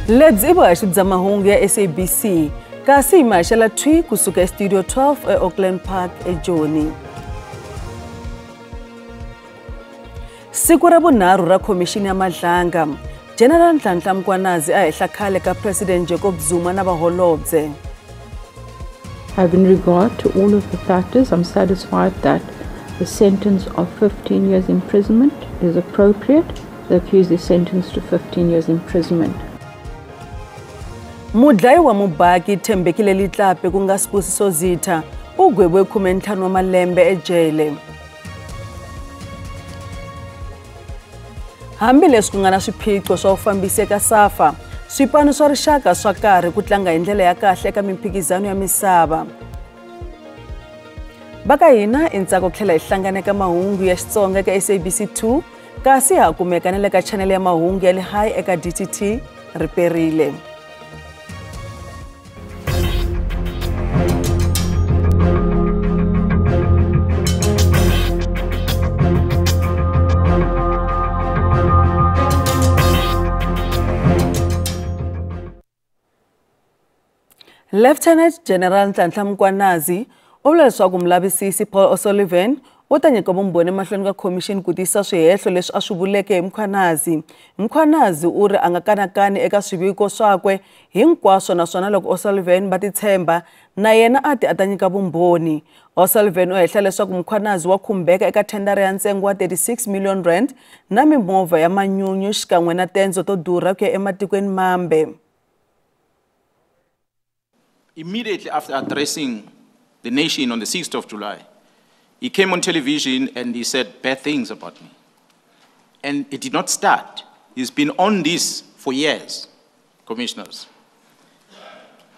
Let's ibashi bya mahungu ya SABC kasi imashela twi kusuka Studio 12 Auckland Park eJoni. Siku ra vunharhu ra Khomixini ya Madlanga, General Nhlanhla Mkhwanazi a hehla khale ka President Jacob Zuma na vaholobye. Having regard to all of the factors, I'm satisfied that the sentence of 15 years imprisonment is appropriate. The accused is sentenced to 15 years imprisonment. Mudlayi wa mubaki Thembekile Litlape ku nga Sibusiso Zitha u gwebwe 15 wa malembe ejele. Hambi leswi ku nga na swiphiqo swa ku fambisa eka SAFA, swipano swa rixaka swa karhi ku tlanga hi ndlela ya kahle eka miphikizano ya misava. Baka hina intsako tlhela hi hlangana eka mahungu ya Xitsonga eka SABC2 kasi ha kumeka na le ka channel ya mahungu ya le High eka DTT riperile. Lieutenant General Nhlanhla Mkhwanazi u vula leswaku mulavisisi Paul O'Sullivan u ta nyika vumbhoni emahlweni ka commission ku tisa swihehlo leswi a swi vuleke hi Mkhwanazi. Mkhwanazi u ri a nga kanakani eka swiviko swakwe hinkwaswo naswona loko O'Sullivan va titshemba na yena a ta nyika vumbhoni. O'Sullivan u hehla leswaku Mkhwanazi wa khumbeka eka thendara ya ntsengo wa 36 million rand na mimovha ya manyunyu xikan'we na tendzo to durha ku ya ematikweni mambe. Immediately after addressing the nation on the 6th of July, he came on television and he said bad things about me. And it did not start. He's been on this for years, commissioners.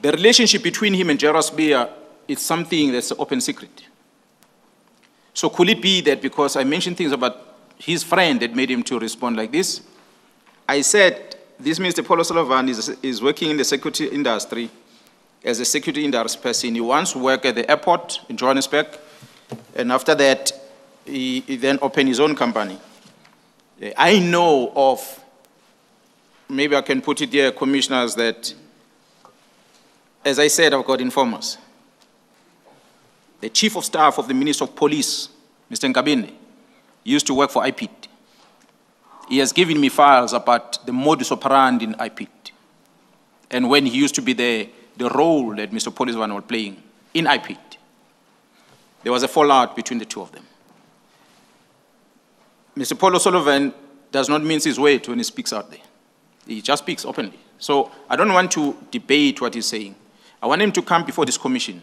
The relationship between him and Gerald Spear is something that's an open secret. So could it be that because I mentioned things about his friend that made him to respond like this? I said, this Mr. Paul O'Sullivan is working in the security industry as a security industry person. He once worked at the airport in Johannesburg, and after that, he then opened his own company. I know of, maybe I can put it here, commissioners, that, as I said, I've got informers. The chief of staff of the Minister of Police, Mr. Nkabini, used to work for IPID. He has given me files about the modus operandi in IPID, and when he used to be there, the role that Mr. Polisman was playing in IPID. There was a fallout between the two of them. Mr. Paul O'Sullivan does not mince his words when he speaks out there. He just speaks openly. So I don't want to debate what he's saying. I want him to come before this commission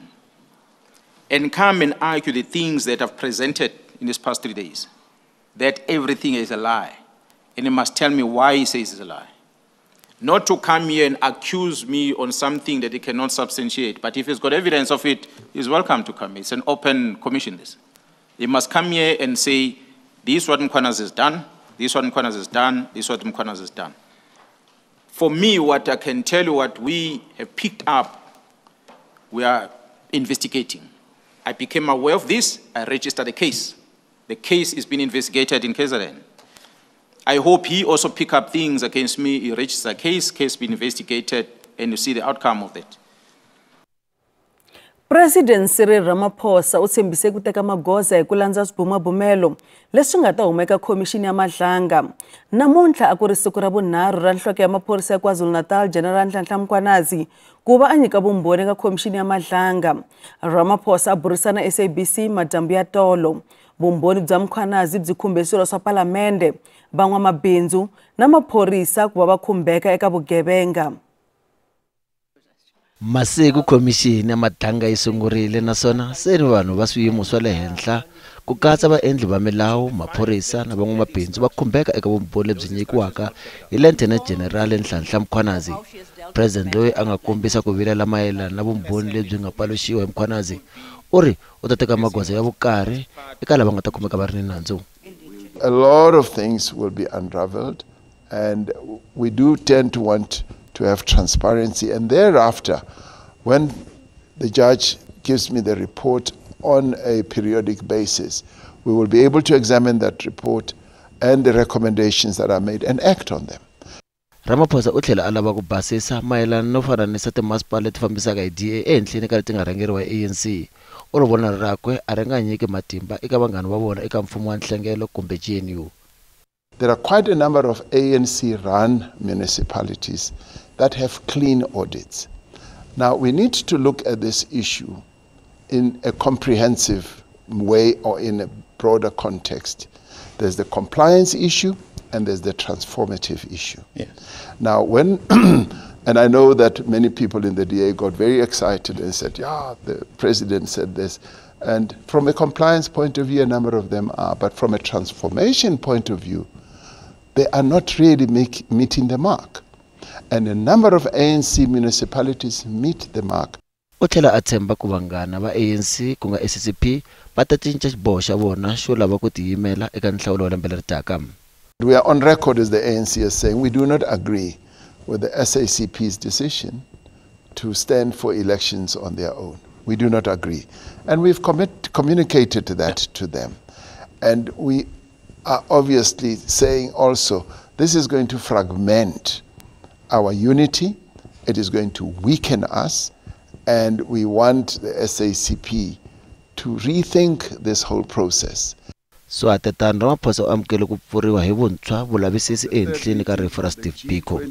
and come and argue the things that I've presented in these past 3 days, that everything is a lie. And he must tell me why he says it's a lie. Not to come here and accuse me on something that he cannot substantiate. But if he's got evidence of it, he's welcome to come. It's an open commission, this. He must come here and say, this is what Mkhwanazi has done, this is what Mkhwanazi has done, this is what Mkhwanazi has done. For me, what I can tell you, what we have picked up, we are investigating. I became aware of this, I registered a case. The case is being investigated in KZN. I hope he also pick up things against me. He registers a case being investigated, and you see the outcome of that. President Cyril Ramaphosa u tshembise ku teka magoza hi ku landza swibumabumelo leswi nga ta huma eka Khomixini ya Madlanga. Namuntlha a ku ri siku ra vunharhu ra nhloko ya maphorisa ya KwaZulu-Natal General Nhlanhla Mkhwanazi ku va a nyika vumbhoni eka Khomixini ya Madlanga. Ramaphosa a burisana na SABC madyambu ya tolo. Vumbhoni bya Mkhwanazi byi khumbe swilo swa palamende, van'wamabindzu na maphorisa ku va va khumbeka eka vugevenga. Masiku Khomixini ya Madlanga yi sungurile naswona se ni vanhu va swiyimo swa le henhla ku katsa vaendli va milawu, maphorisa na van'wamabindzu va khumbeka eka vumbhoni lebyi nyikiwaka hi Lieutenant General Nhlanhla Mkhwanazi. President loyi a nga kombisa ku vilela mayelana na vumbhoni lebyi nga paluxiwa hi Mkhwanazi u ri u ta teka magoza ya vukarhi eka lava nga ta kumeka va ri ni nandzu. A lot of things will be unraveled, and we do tend to want to have transparency. And thereafter, when the judge gives me the report on a periodic basis, we will be able to examine that report and the recommendations that are made and act on them. Ramaphosa u tlhela a lava ku basisa mayelana no fananisa timasipala leti fambisaka hi DA ehenhleni ka leti nga rhangeriwa hi ANC. U ri vona rakwe a ri nga nyiki matimba eka vanghana va vona eka mfumo wa nhlengelo kumbe GNU. There are quite a number of ANC-run municipalities that have clean audits. Now, we need to look at this issue in a comprehensive way or in a broader context. There's the compliance issue and there's the transformative issue. Yes. Now, when, and I know that many people in the DA got very excited and said, yeah, the president said this. And from a compliance point of view, a number of them are. But from a transformation point of view, they are not really meeting the mark. And a number of ANC municipalities meet the mark. U tlhela a tshemba ku vanghana va ANC ku nga SCP va ta cinca xiboho xa vona xo lava ku tiyimela eka nhlawulo wa lembe leri taka. We are on record as the ANC as saying we do not agree with the SACP's decision to stand for elections on their own. We do not agree. And we've communicated that to them. And we are obviously saying also this is going to fragment our unity, it is going to weaken us, and we want the SACP to rethink this whole process. So at the time Ramaphosa u amukele ku pfuriwa hi vuntshwa vulavisisi ehenhleni ka rifu ra Steve Biko.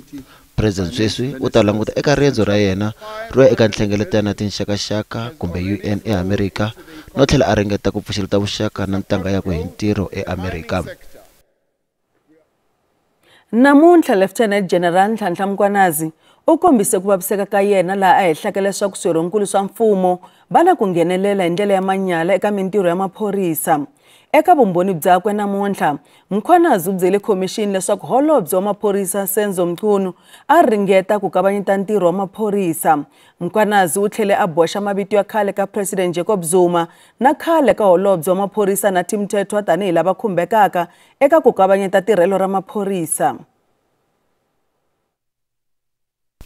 President sweswi u ta languta eka riendzo ra yena ro ya eka nhlengeletano ya tinxakaxaka kumbe UN eAmerika no tlhela a ringeta ku pfuxeleta vuxaka na ntanga ya ku hi ntirho eAmerika. Namuntlha Lieutenant General Nhlanhla Mkhwanazi u kombise ku vaviseka ka yena laha a hehlaka leswaku swirhonkulu swa mfumo va na ku nghenelela hi ndlela ya manyala eka mintirho ya maphorisa. Eka vumbhoni byakwe namuntlha, Mkhwanazi u byele khomixini leswaku holobye wa maphorisa Senzo Mchunu a ringeta ku kavanyeta ntirho wa maphorisa. Mkhwanazi u tlhele a boxa mavito ya khale ka President Jacob Zuma na khale ka holobye wa maphorisa na Tim Mthethwa tanihi lava khumbekaka eka ku kavanyeta tirhelo ra maphorisa.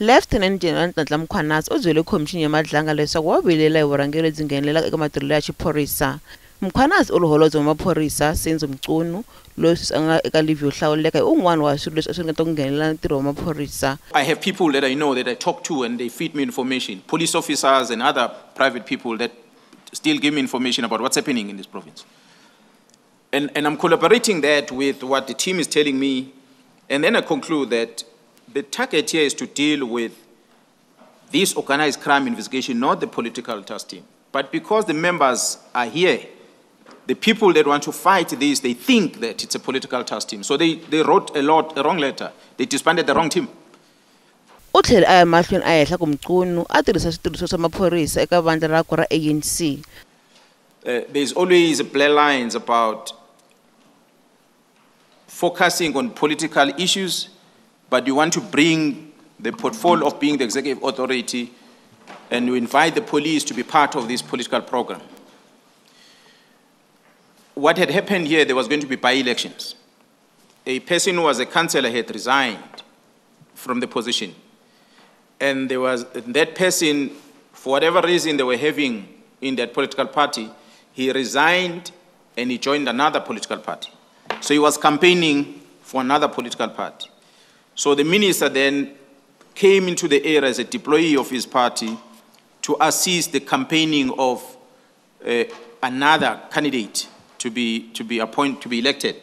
Lieutenant General Nhlanhla Mkhwanazi u byele khomixini ya madlanga leswaku wa vilela hi vurhangeri lebyi nghenelelaka eka matirhelo ya xiphorisa. Mkhwanazi u ri holobye wa maphorisa Senzo Mchunu loyi a nga eka livi yo hlawuleka hi un'wana wa swilo leswi a swi ringeta ku nghenelela ntirho wa maphorisa. I have people that I know that I talk to and they feed me information, police officers and other private people that still give me information about what's happening in this province. And I'm collaborating that with what the team is telling me, and then I conclude that the target here is to deal with this organized crime investigation, not the political task team. But because the members are here, the people that want to fight this, they think that it's a political task team. So they wrote a wrong letter. They disbanded the wrong team. U tlhela a ya mahlweni a hehla ku Mchunu a tirhisa switirhiso swa maphorisa eka vandla rakwe ra ANC. There's always blurred lines about focusing on political issues, but you want to bring the portfolio of being the executive authority and you invite the police to be part of this political program. What had happened here, there was going to be by-elections. A person who was a councillor had resigned from the position. And there was that person, for whatever reason they were having in that political party, he resigned and he joined another political party. So he was campaigning for another political party. So the minister then came into the area as a deployee of his party to assist the campaigning of another candidate to be elected.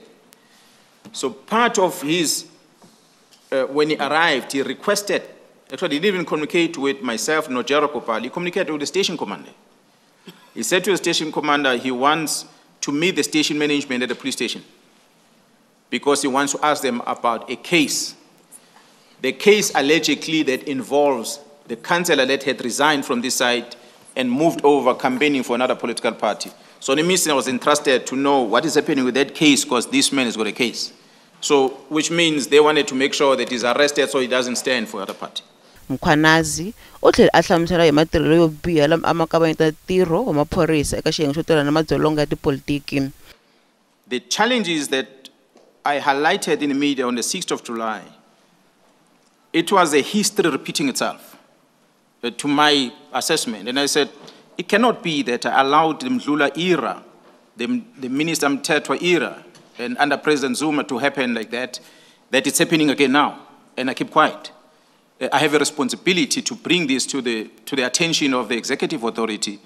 So part of his, when he arrived, he requested, actually he didn't even communicate with myself, nor Jero Kopal, he communicated with the station commander. He said to the station commander he wants to meet the station management at the police station because he wants to ask them about a case. The case allegedly that involves the councillor that had resigned from this side and moved over campaigning for another political party. So the minister was entrusted to know what is happening with that case because this man has got a case. So, which means they wanted to make sure that he's arrested so he doesn't stand for the other party. Mkhwanazi u tlhela a hlamusela hi matirhelo yo biha lama a ma kavanyeta ntirho wa maphorisa eka xiyenge xo tirha na madzolonga ya tipolitiki. The challenges that I highlighted in the media on the 6th of July, it was a history repeating itself to my assessment. And I said, it cannot be that I allowed the Mdlula era, the Minister Mthethwa era, and under President Zuma to happen like that, that it's happening again now. and I keep quiet. I have a responsibility to bring this to the attention of the executive authority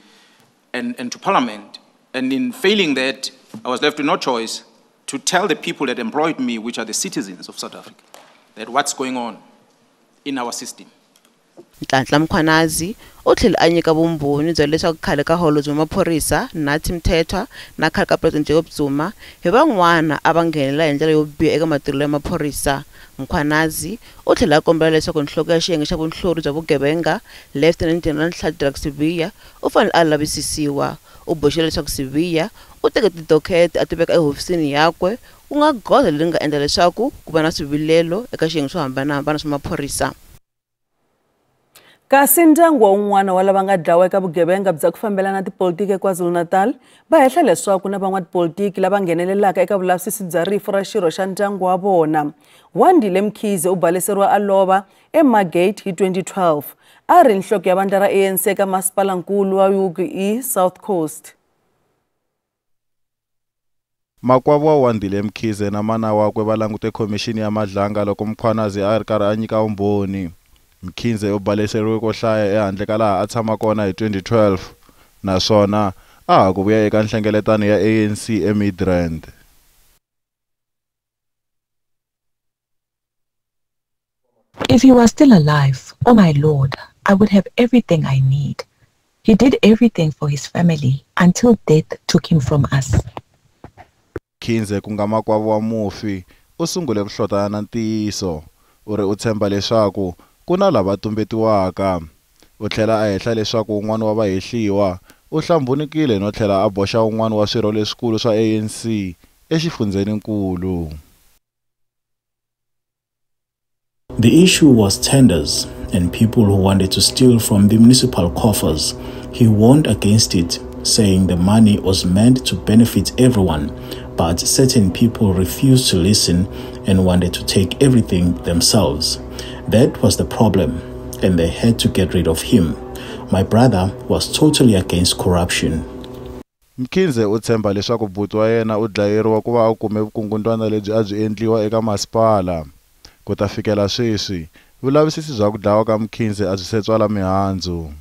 and to Parliament. And in failing that, I was left with no choice to tell the people that employed me, which are the citizens of South Africa, that what's going on in our system. Nhlanhla Mkhwanazi u tlhela a nyika vumbhoni bya leswaku khale ka Holobye wa Maphorisa Nathi Mthethwa na khale ka President Jacob Zuma hi van'wana a va nghenelela hi ndlela yo biha eka matirhelo ya maphorisa. Mkhwanazi u tlhela a kombela leswaku nhloko ya xiyenge xa vunhlori bya vugevenga Lieutenant General Shadrack Sibiya u fanele a lavisisiwa. U boxile leswaku Sibiya u teke tidokete a ti veka ehofisini yakwe ku nga goza leri nga endla leswaku ku va na swivilelo eka xiyenge swo hambanahambana swa maphorisa. Kasi ndyangu wa un'wana wa lava nga dlawa eka vugevenga bya ku fambelana na tipolitiki eKwaZulu-Natal va hehla leswaku na van'watipolitiki lava nghenelelaka eka vulavisisi bya rifu ra xirho xa ndyangu wa vona. Wandile Mkhize u baleseriwa a lova eMargate hi 2012 a ri nhloko ya vandla ra ANC eka masipalankulu wa UGE South Coast. Makwavo wa Wandile Mkhize na mana wakwe va langute khomixini ya madlanga loko Mkhwanazi a ri karhi a nyika vumbhoni. Mkhize u baleseriwe ko hlaya ehandle ka laha a tshama kona hi 2012 naswona a ha ku vuya eka nhlengeletano ya ANC eMidrand. If he was still alive, oh my Lord, I would have everything I need. He did everything for his family until death took him from us. Mkhize ku nga makwavo wa mufi u sungule ku hlotana na ntiyiso u ri u tshemba leswaku ku na lava tumbetiwaka. U tlhela a hehla leswaku un'wana wa vahehliwa u hlambunikile no tlhela a boxa un'wana wa swirho leswikulu swa ANC exifundzeninkulu. The issue was tenders and people who wanted to steal from the municipal coffers. He warned against it, saying the money was meant to benefit everyone, but certain people refused to listen and wanted to take everything themselves. That was the problem, and they had to get rid of him. My brother was totally against corruption. Mkhize u tshemba leswaku buti wa yena u dlayeriwa ku va a kume vukungundwana lebyi a byi endliwa eka masipala. Ku ta fikela sweswi vulavisisi bya ku dlawa ka Mkhize a byi se tswala mihandzu.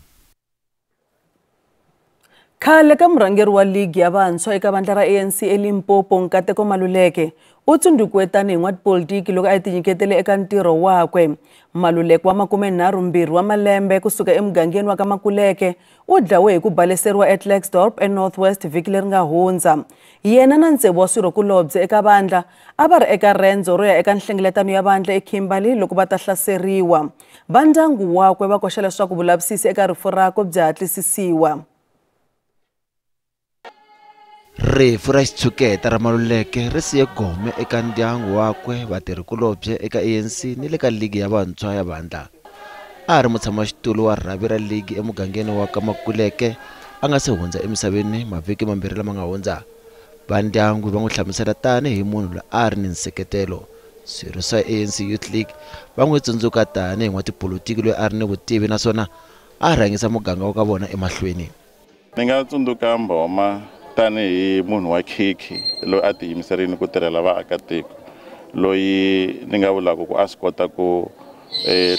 Khale ka murhangeri wa ligi ya vantshwa eka vandla ra ANC eLimpopo Nkateko Maluleke u tsundzukiwe tanihi n'watipolitiki loko a tinyiketele eka ntirho wakwe. Maluleke wa 32 wa malembe kusuka emugangeni wa ka Makuleke u dlawe hi ku baleseriwa eKlerksdorp eNorthwest vhiki leri nga hundza. Yena na ntsevu wa swirhokulobye eka vandla a va ri eka rendzo ro ya eka nhlengeletano ya vandla eKimberley loko va ta hlaseriwa. Va ndyangu wakwe va koxa leswaku vulavisisi eka rifu rakwe byi hatlisisiwa. Rifu ra xitshuketa ra Maluleke ri siye gome eka ndyangu wakwe, vatirhikulobye eka ANC ni le ka ligi ya vantshwa ya vandla. A ri mutshamaxitulu wa rhavi ra ligi emugangeni wa ka Makuleke a nga se hundza emisaveni mavhiki mambirhi lama nga hundza. Va ndyangu va n'wi hlamusela tanihi munhu loyi a ri ni nseketelo. Swirho swa ANC Youth League va n'wi tsundzuka tanihi n'watipolitiki loyi a ri ni vutivi naswona a rhangisa muganga wa ka vona emahlweni. Ni nga tsundzuka Mboma tanihi munhu wa khikhi loyi a tiyimiserile ku tirhela vaakatiko, loyi ni nga vulaka ku a swi kota ku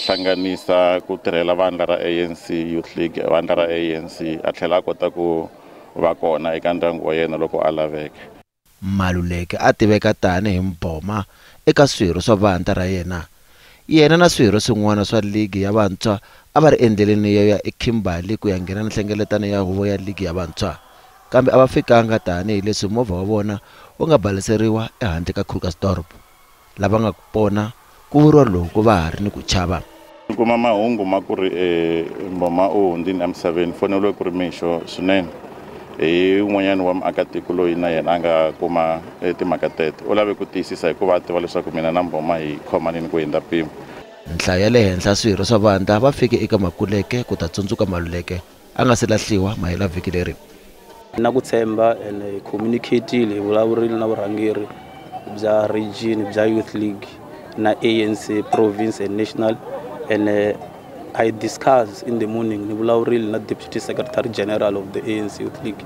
hlanganisa ku tirhela vandla ra ANC Youth League, vandla ra ANC, a tlhela a kota ku va kona eka ndyangu wa yena loko a laveka. Maluleke a tiveka tanihi Mboma eka swirho swa vandla ra yena. Yena na swirho swin'wana swa ligi ya vantshwa a va ri endleleni ya eKimberley ku ya nghena nhlengeletano ya huvo ya ligi ya vantshwa. Kambe a va fikanga tanihi leswi movha wa vona wu nga baleseriwa ehandle ka Krugersdorp. Lava nga pona ku vuriwa loko va ha ri ni ku chava. Kuma mahungu ma ku ri Mboma u hundzile emisaveni, fonelo ku ri mixo swinene hi un'wanyana wa maakatiko loyi na yena a nga kuma timhaka tete. U lave ku tiyisisa hikuva a tiva leswaku mina na Mboma hi khomanini ku hindza mpimo. Nhlayo ya le henhla swirho swa vandla va fike eka Makuleke ku ta tsundzuka Maluleke a nga se lahliwa mahela vhiki leri. Na ku tshemba and communicatile hi vulavurile na vurhangeri bya region bya Youth League na ANC province and national, and I discussed in the morning ni vulavurile na Deputy Secretary General of the ANC Youth League,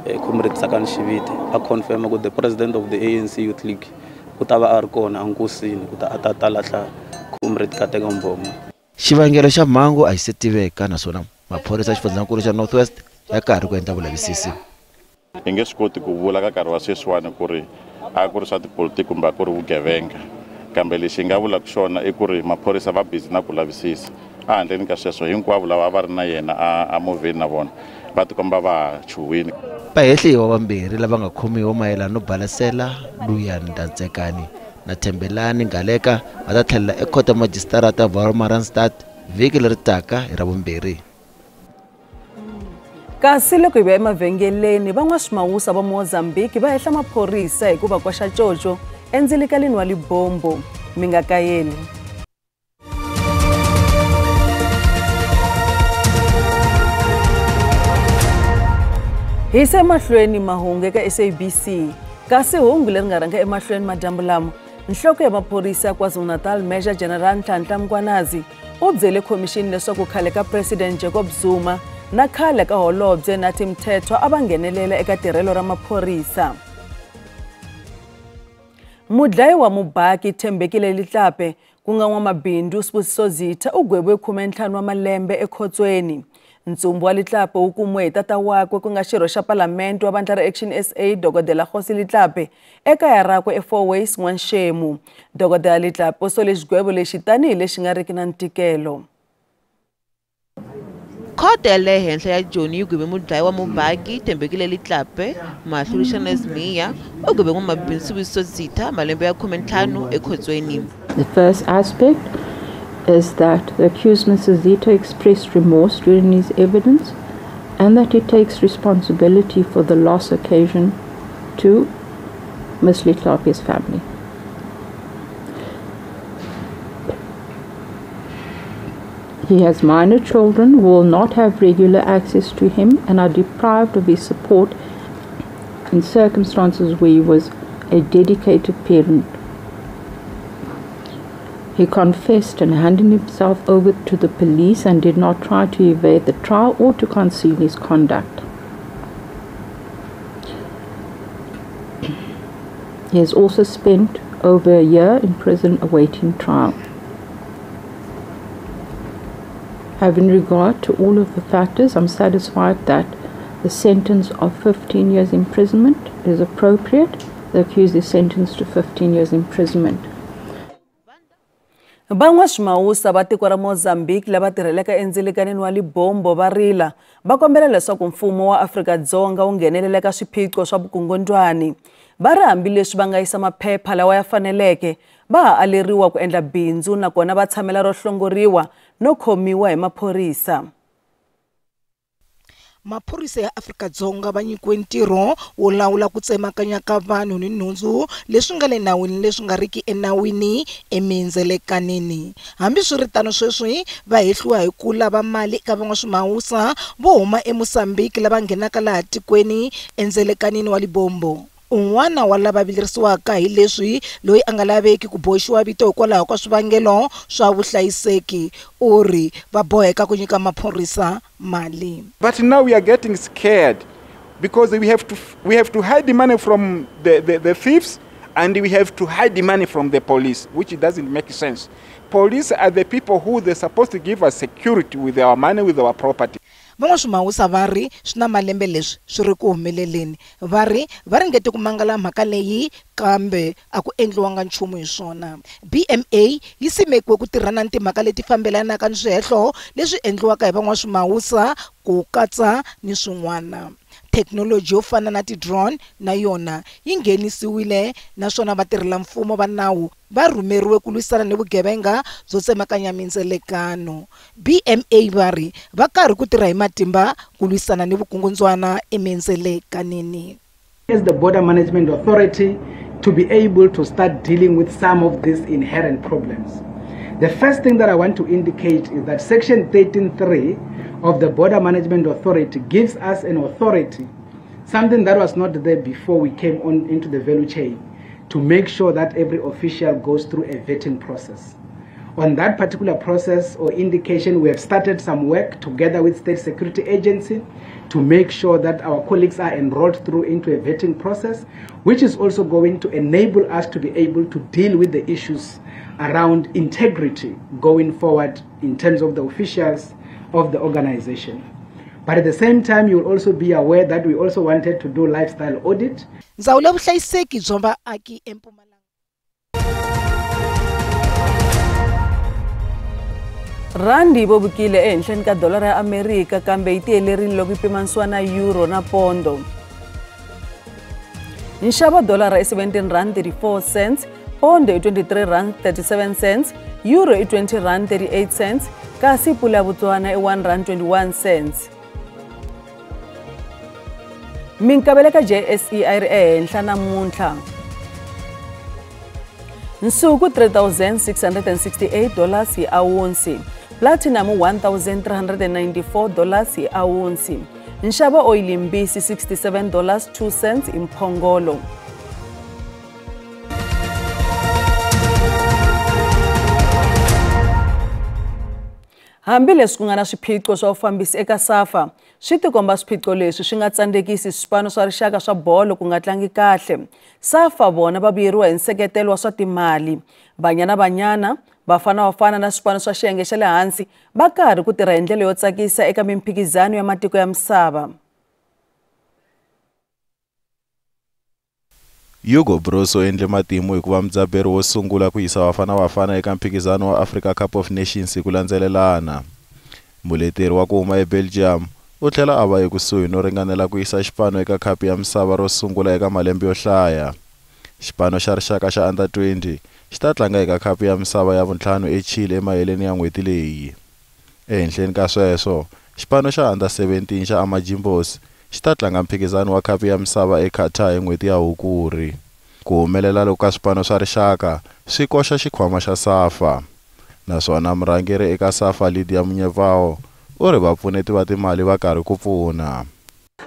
Comrade Sakani Shivite. I confirm with the President of the ANC Youth League u ta va a ri kona enkosini ku ta ta lahla Comrade Katlego Mboma. Xivangelo xa mhangu a hi se tiveka naswona maphorisa xifundzankulu xa North West ya karhi ku endla vulavisisi. Hi nge swi koti ku vula ka nkarhi wa sweswiwani ku ri a ku ri swa tipolitiki kumbe a ku ri vugevenga, kambe lexi nga vulaka xona i ku ri maphorisa va busy na ku lavisisa. A handleni ka sweswo hinkwavo lava va ri na yena a movheni na vona va tikomba va chuwini. Vahehliwa vambirhi lava nga khomiwa mayelana no balasela Luyani Ndadzekani na Thembelani Ngaleka va ta tlhelela ekhoto ya majisitarata ya Wolmaranstad vhiki leri taka hi Ravumbirhi. Kasi loko hi va emavhengeleni van'waswimawusa va Mozambique va hehla maphorisa hikuva koxa coco endzilikaleni wa Libombo. Mi nga kayeli. Hi se mahlweni mahungu eka SABC kasi hungu leri nga rhanga emahlweni madyambu lama nhloko ya maphorisa ya KwaZulu-Natal Major General Nhlanhla Mkhwanazi u byele khomixini leswaku khale ka President Jacob Zuma na khale ka Holobye Nathi Mthethwa a va nghenelela eka tirhelo ra maphorisa. Mudlayi wa mubaki Thembekile Litlape ku nga n'wamabindzu Sibusiso Zitha u gweviwe 15 wa malembe ekhotsweni. Ntsumbu wa Litlape wu kumiwe hi tata wakwe ku nga xirho xa palamende wa vandla ra Action SA Dokodela Kgosi Litlape ekaya rakwe eFourways N'wanxemu. Dokodela Litlape u sole xigwevo lexi tanihi lexi nga riki na ntikelo. Khoto ya le henhla ya Joni yi gwevi mudlayi wa mubaki Thembekile Litlape Mahluli Shanes Miya u gwevi n'wamabindzu Sibusiso Zitha malembe ya 15 ekhotsweni. The first aspect is that the accused Mr. Zitha expressed remorse during his evidence and that he takes responsibility for the loss occasioned to Ms. Litlape's family. He has minor children who will not have regular access to him and are deprived of his support in circumstances where he was a dedicated parent. He confessed and handed himself over to the police and did not try to evade the trial or to conceal his conduct. He has also spent over a year in prison awaiting trial. Having regard to all of the factors, I'm satisfied that the sentence of 15 years imprisonment is appropriate. The accused is sentenced to 15 years imprisonment. Van'waswimawusa va tiko ra Mozambique lava tirhelaka endzilikaneni wa Libombo va rila va kombela leswaku mfumo wa Afrika-Dzonga wu nghenelela eka swiphiqo swa vukungundwani. Va ri hambileswi va nga yisa maphepha lawa ya faneleke va ha aleriwa ku endla bindzu nakona va tshamela ro hlongoriwa no khomiwa hi maphorisa. Maphorisa ya Afrika-Dzonga va nyikiwe ntirho wo lawula ku tsemakanya ka vanhu ni nhundzu leswi nga le nawini leswi nga riki enawini emindzelekanini. Hambi swiritano sweswi va hehliwa hi ku lava mali eka van'waswimawusa vo huma eMozambique lava nghenaka laha tikweni endzelekanini wa Libombo. Un'wana wa lava vilerisiwaka hi leswi loyi a nga laveki ku boxiwa vito hikwalaho ka swivangelo swa vuhlayiseki u ri va boheka ku nyika maphorisa mali. But now we are getting scared because we have to hide the money from the thieves and we have to hide the money from the police, which doesn't make sense. Police are the people who they're supposed to give us security with our money, with our property. Van'waswimawusa va ri swi na malembe leswi swi ri ku humeleleni. Va ringete ku mangala mhaka leyi kambe a ku endliwanga nchumu hi swona. BMA yi simekiwe ku tirhana na timhaka leti fambelanaka ni swihehlo leswi endliwaka hi van'waswimawusa ku katsa ni swin'wana. Technology yo fana na ti-drone na yona yi nghenisiwile naswona vatirhela mfumo va nawu va rhumeriwe ku lwisana ni vugevenga byo tsemakanya mindzelekano. BMA va ri va karhi ku tirha hi matimba ku lwisana ni vukungundzwana emindzelekanini. As the Border Management Authority to be able to start dealing with some of these inherent problems. The first thing that I want to indicate is that Section 13.3 of the Border Management Authority gives us an authority, something that was not there before we came on into the value chain, to make sure that every official goes through a vetting process. On that particular process or indication, we have started some work together with State Security Agency to make sure that our colleagues are enrolled through into a vetting process, which is also going to enable us to be able to deal with the issues around integrity going forward in terms of the officials of the organization. But at the same time, you will also be aware that we also wanted to do lifestyle audit. Randi bobukile ehenhleni ka dollar ya America kambe yi tiyelerile loko yi pimanisiwa na euro na pondo. Nxavo dollar i 17 rand 34 cents, pondo i 23 rand 37 cents, euro i 20 rand 38 cents, kasi pula ya Botswana i 1 rand 21 cents. Minkavelo ka JSE a yi ri ehenhla namuntlha. Nsuku $3,668 hi awunsi. Platinum $1,394 hi awunsi. Nxavo oil mbisi $67.02 hi mphongolo. Hambileswi ku nga na swiphiqo swa vufambisi eka SAFA, swi tikomba swiphiqo leswi swi nga tsandzekisi swipano swa rixaka swa bolo ku nga tlangi kahle. SAFA vona va vuyeriwa hi nseketelo wa swa timali. Banyana Bafana na swipano swa xiyenge xa le hansi va karhi ku tirha hi ndlela yo tsakisa eka mimphikizano ya matiko ya misava. Hugo Broos u endle matimu hi ku va mudzaberi wo sungula ku yisa Bafana eka mphikizano wa Africa Cup of Nations hi ku landzelelana. Muleteri wa ku huma eBelgium u tlhela a va ekusuhi no ringanela ku yisa xipano eka khapu ya misava ro sungula eka malembe yo hlaya. Xipano xa rixaka xa under 20 xi ta tlanga eka khapu ya misava ya vuntlhanu eChile emaheleni ya n'hweti leyi. Ehenhleni ka sweswo, xipano xa under 17 xa Amajimbosi xi ta tlanga mphikizano wa khapu ya misava eQatar hi n'hweti ya Hukuri. Ku humelela loko ka swipano swa rixaka swi koxa xikhwama xa SAFA. Naswona murhangeri eka SAFA Lydia Munyevao u ri vapfuneti va timali va karhi ku pfuna.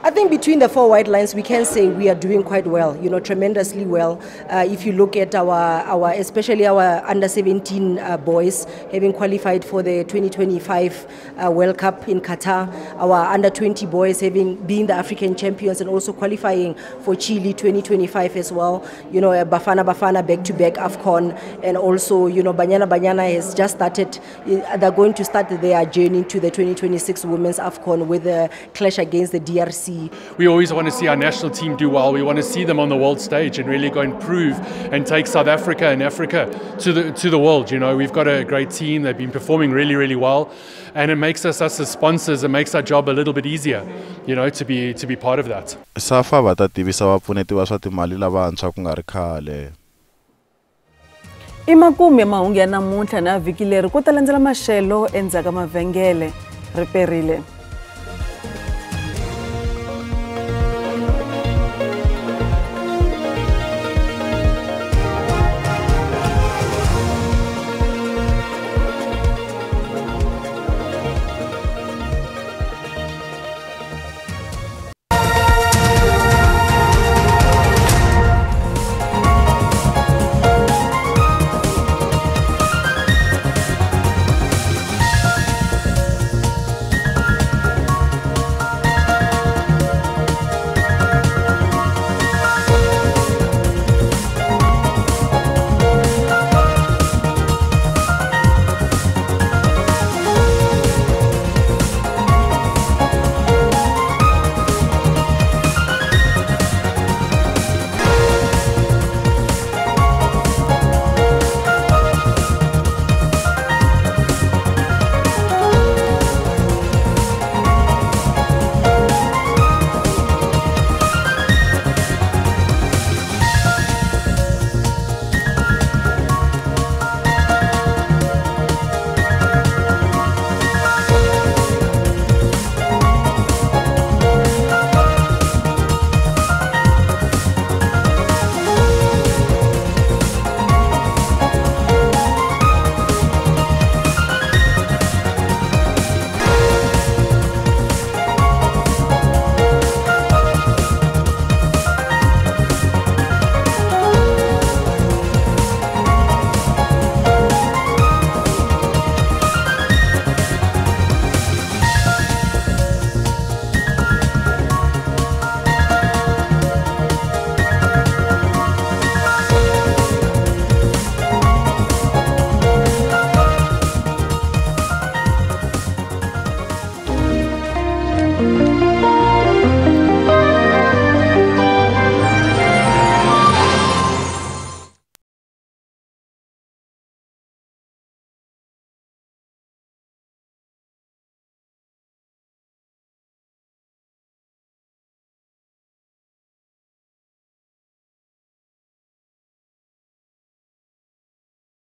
I think between the four white lines, we can say we are doing quite well, tremendously well. If you look at our especially our under 17 boys having qualified for the 2025 World Cup in Qatar, our under 20 boys being the African champions and also qualifying for Chile 2025 as well. Bafana back-to-back AFCON, and also Banyana has just started. They're going to start their journey to the 2026 Women's AFCON with a clash against the DRC. We always want to see our national team do well. We want to see them on the world stage and really go and prove and take South Africa and Africa to the world. We've got a great team. They've been performing really, really well, and it makes us as sponsors, it makes our job a little bit easier, to be part of that. SAFA va ta tivisa vapfuneti va swa timali lavantshwa ku nga ri khale. I makumu ya mahungu ya namuntlha na vhiki leri ku ta landzela maxelo endzhaku ka mavhengele. Riperile.